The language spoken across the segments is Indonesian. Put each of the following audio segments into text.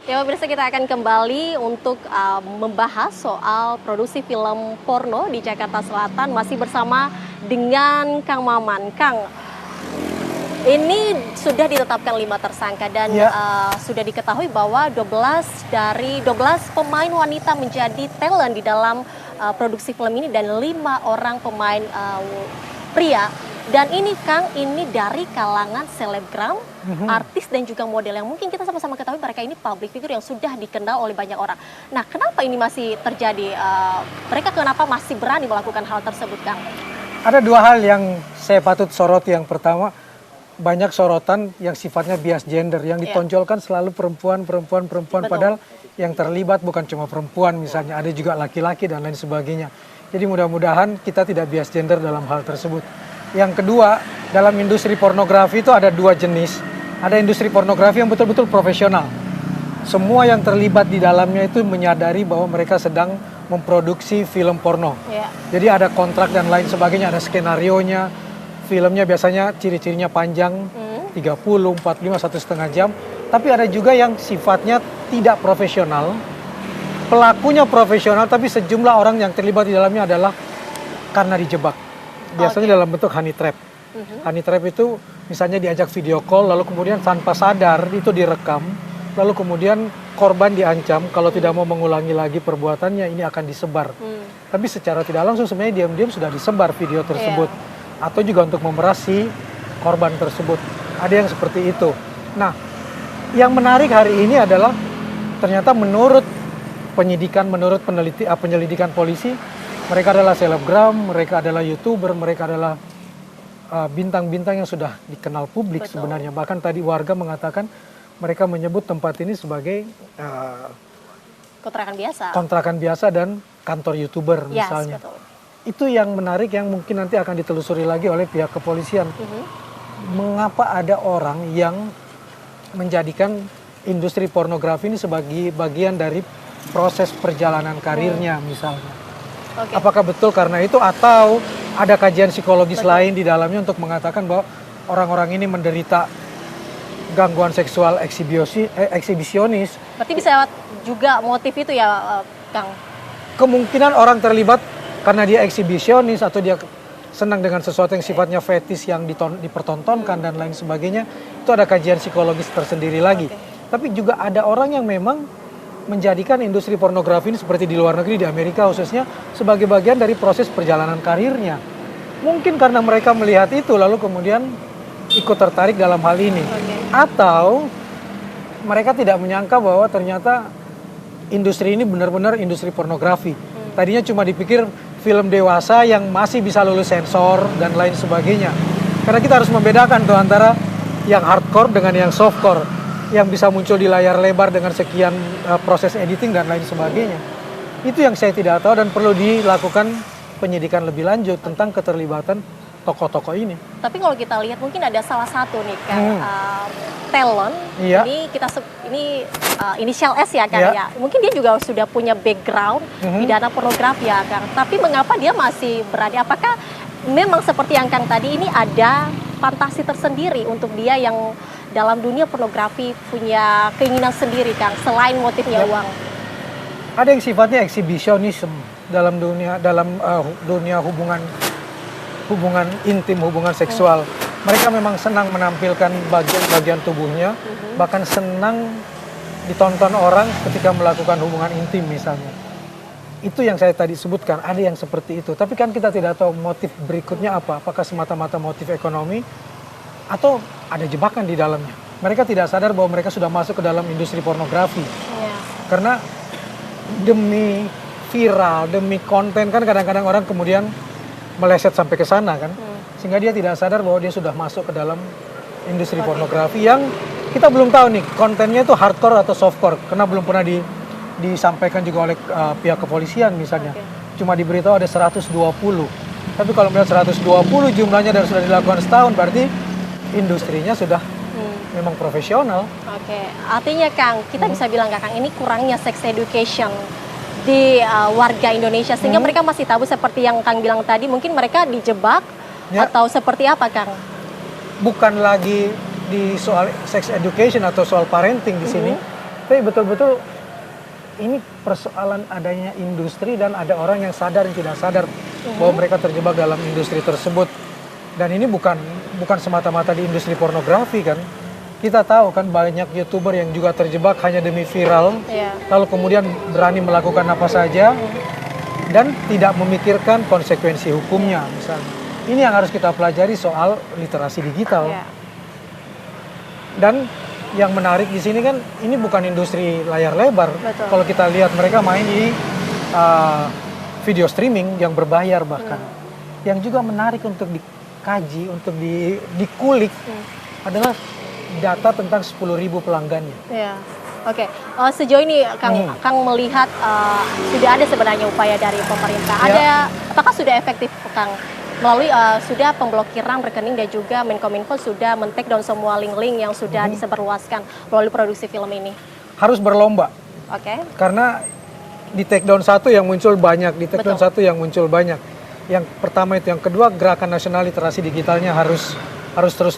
Ya, pemirsa, kita akan kembali untuk membahas soal produksi film porno di Jakarta Selatan. Masih bersama dengan Kang Maman. Kang, ini sudah ditetapkan 5 tersangka dan sudah diketahui bahwa 12 pemain wanita menjadi talent di dalam produksi film ini dan 5 orang pemain pria. Dan ini Kang, ini dari kalangan selebgram, artis dan juga model yang mungkin kita sama-sama ketahui mereka ini public figure yang sudah dikenal oleh banyak orang. Nah, kenapa ini masih terjadi? Mereka kenapa masih berani melakukan hal tersebut, Kang? Ada 2 hal yang saya patut soroti. Yang pertama, banyak sorotan yang sifatnya bias gender, yang ditonjolkan selalu perempuan. Betul. Padahal yang terlibat bukan cuma perempuan misalnya, ada juga laki-laki dan lain sebagainya. Jadi mudah-mudahan kita tidak bias gender dalam hal tersebut. Yang kedua, dalam industri pornografi itu ada 2 jenis. Ada industri pornografi yang betul-betul profesional. Semua yang terlibat di dalamnya itu menyadari bahwa mereka sedang memproduksi film porno. Jadi ada kontrak dan lain sebagainya, ada skenarionya. Filmnya biasanya ciri-cirinya panjang, 30, 45, 1,5 jam. Tapi ada juga yang sifatnya tidak profesional. Pelakunya profesional, tapi sejumlah orang yang terlibat di dalamnya adalah karena dijebak. Biasanya dalam bentuk honey trap. Honey trap itu misalnya diajak video call, lalu kemudian tanpa sadar itu direkam, lalu kemudian korban diancam kalau tidak mau mengulangi lagi perbuatannya, ini akan disebar. Tapi secara tidak langsung sebenarnya diam-diam sudah disebar video tersebut. Atau juga untuk memeras si korban tersebut. Ada yang seperti itu. Nah, yang menarik hari ini adalah ternyata menurut penyelidikan polisi, mereka adalah selebgram, mereka adalah YouTuber, mereka adalah bintang-bintang yang sudah dikenal publik. Betul. Sebenarnya. Bahkan tadi warga mengatakan mereka menyebut tempat ini sebagai kontrakan biasa dan kantor YouTuber misalnya. Betul. Itu yang menarik, yang mungkin nanti akan ditelusuri lagi oleh pihak kepolisian. Mengapa ada orang yang menjadikan industri pornografi ini sebagai bagian dari proses perjalanan karirnya misalnya. Apakah betul karena itu atau ada kajian psikologis lain di dalamnya untuk mengatakan bahwa orang-orang ini menderita gangguan seksual eksibisionis? Berarti bisa juga motif itu ya, Kang? Kemungkinan orang terlibat karena dia eksibisionis atau dia senang dengan sesuatu yang sifatnya fetis yang dipertontonkan dan lain sebagainya. Itu ada kajian psikologis tersendiri lagi. Tapi juga ada orang yang memang menjadikan industri pornografi ini seperti di luar negeri, di Amerika khususnya, sebagai bagian dari proses perjalanan karirnya. Mungkin karena mereka melihat itu lalu kemudian ikut tertarik dalam hal ini. Atau mereka tidak menyangka bahwa ternyata industri ini benar-benar industri pornografi. Tadinya cuma dipikir film dewasa yang masih bisa lulus sensor dan lain sebagainya. Karena kita harus membedakan tuh antara yang hardcore dengan yang softcore, yang bisa muncul di layar lebar dengan sekian proses editing dan lain sebagainya. Itu yang saya tidak tahu dan perlu dilakukan penyidikan lebih lanjut tentang keterlibatan tokoh-tokoh ini. Tapi kalau kita lihat mungkin ada salah satu nih kan talent. Ini inisial S ya kan ya. Mungkin dia juga sudah punya background pidana pornografi ya Kang. Tapi mengapa dia masih berani? Apakah memang seperti yang Kang tadi ini ada fantasi tersendiri untuk dia yang dalam dunia pornografi punya keinginan sendiri Kang, selain motifnya uang? Ada yang sifatnya eksibisionisme dalam dunia hubungan intim, hubungan seksual. Mereka memang senang menampilkan bagian tubuhnya, bahkan senang ditonton orang ketika melakukan hubungan intim misalnya. Itu yang saya tadi sebutkan, ada yang seperti itu. Tapi kan kita tidak tahu motif berikutnya apa. Apakah semata-mata motif ekonomi atau ada jebakan di dalamnya. Mereka tidak sadar bahwa mereka sudah masuk ke dalam industri pornografi. Karena demi viral, demi konten kan kadang-kadang orang kemudian meleset sampai ke sana kan. Sehingga dia tidak sadar bahwa dia sudah masuk ke dalam industri pornografi yang kita belum tahu nih kontennya itu hardcore atau softcore. Karena belum pernah disampaikan juga oleh pihak kepolisian misalnya. Cuma diberitahu ada 120. Tapi kalau melihat 120 jumlahnya dan sudah dilakukan setahun, berarti industrinya sudah memang profesional. Artinya Kang, kita bisa bilang Kang, ini kurangnya sex education di warga Indonesia sehingga mereka masih tabu seperti yang Kang bilang tadi, mungkin mereka dijebak atau seperti apa Kang? Bukan lagi di soal sex education atau soal parenting di sini, Tapi betul-betul ini persoalan adanya industri dan ada orang yang sadar dan tidak sadar bahwa mereka terjebak dalam industri tersebut. Dan ini bukan semata-mata di industri pornografi kan. Kita tahu kan banyak YouTuber yang juga terjebak hanya demi viral, lalu kemudian berani melakukan apa saja dan tidak memikirkan konsekuensi hukumnya misalnya. Ini yang harus kita pelajari soal literasi digital. Dan yang menarik di sini kan ini bukan industri layar lebar. Betul. Kalau kita lihat mereka main di video streaming yang berbayar bahkan. Yang juga menarik untuk dikaji, untuk dikulik adalah data tentang 10.000 pelanggannya. Iya. Oke. Sejauh ini Kang melihat sudah ada sebenarnya upaya dari pemerintah. Apakah sudah efektif Kang? Melalui sudah pemblokiran rekening dan juga Menkominfo sudah men-take down semua link-link yang sudah disebarluaskan melalui produksi film ini. Harus berlomba. Oke. Karena di take down satu yang muncul banyak, di take down satu yang muncul banyak. Yang pertama itu, yang kedua gerakan nasional literasi digitalnya harus terus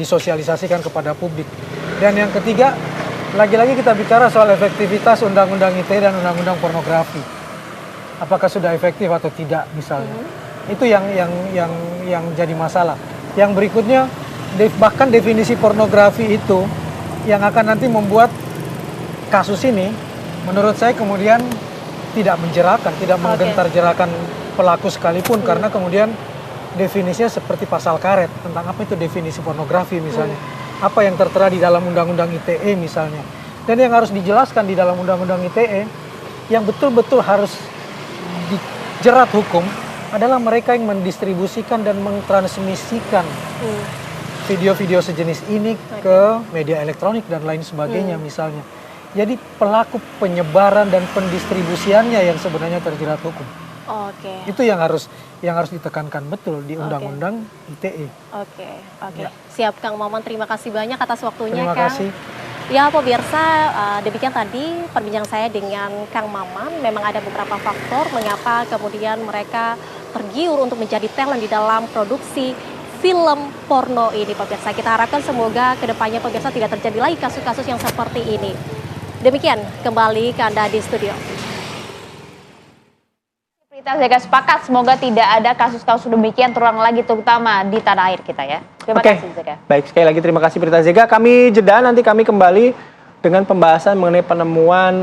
disosialisasikan kepada publik. Dan yang ketiga, lagi-lagi kita bicara soal efektivitas Undang-Undang ITE dan Undang-Undang Pornografi. Apakah sudah efektif atau tidak misalnya. Itu yang jadi masalah. Yang berikutnya, bahkan definisi pornografi itu yang akan nanti membuat kasus ini, menurut saya kemudian tidak menjerakan, tidak menggentar jerakan pelaku sekalipun, karena kemudian definisinya seperti pasal karet tentang apa itu definisi pornografi misalnya, apa yang tertera di dalam Undang-Undang ITE misalnya, dan yang harus dijelaskan di dalam Undang-Undang ITE yang betul-betul harus dijerat hukum adalah mereka yang mendistribusikan dan mentransmisikan video-video sejenis ini ke media elektronik dan lain sebagainya misalnya. Jadi pelaku penyebaran dan pendistribusiannya yang sebenarnya terjerat hukum. Itu yang harus ditekankan betul di Undang-Undang ITE. Ya. Siap Kang Maman, terima kasih banyak atas waktunya. Terima kasih. Ya pemirsa, demikian tadi perbincangan saya dengan Kang Maman. Memang ada beberapa faktor mengapa kemudian mereka tergiur untuk menjadi talent di dalam produksi film porno ini pemirsa. Kita harapkan semoga kedepannya pemirsa tidak terjadi lagi kasus-kasus yang seperti ini. Demikian, kembali ke Anda di studio. Kita Zega sepakat semoga tidak ada kasus-kasus demikian terulang lagi, terutama di tanah air kita ya. Terima kasih Zega. Baik, sekali lagi terima kasih Prita Zega. Kami jeda, nanti kami kembali dengan pembahasan mengenai penemuan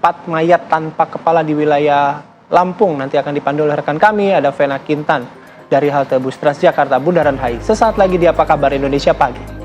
4 mayat tanpa kepala di wilayah Lampung. Nanti akan dipandu oleh rekan kami, ada Vena Kintan dari halte bus Transjakarta Bundaran HI. Sesaat lagi di Apa Kabar Indonesia Pagi.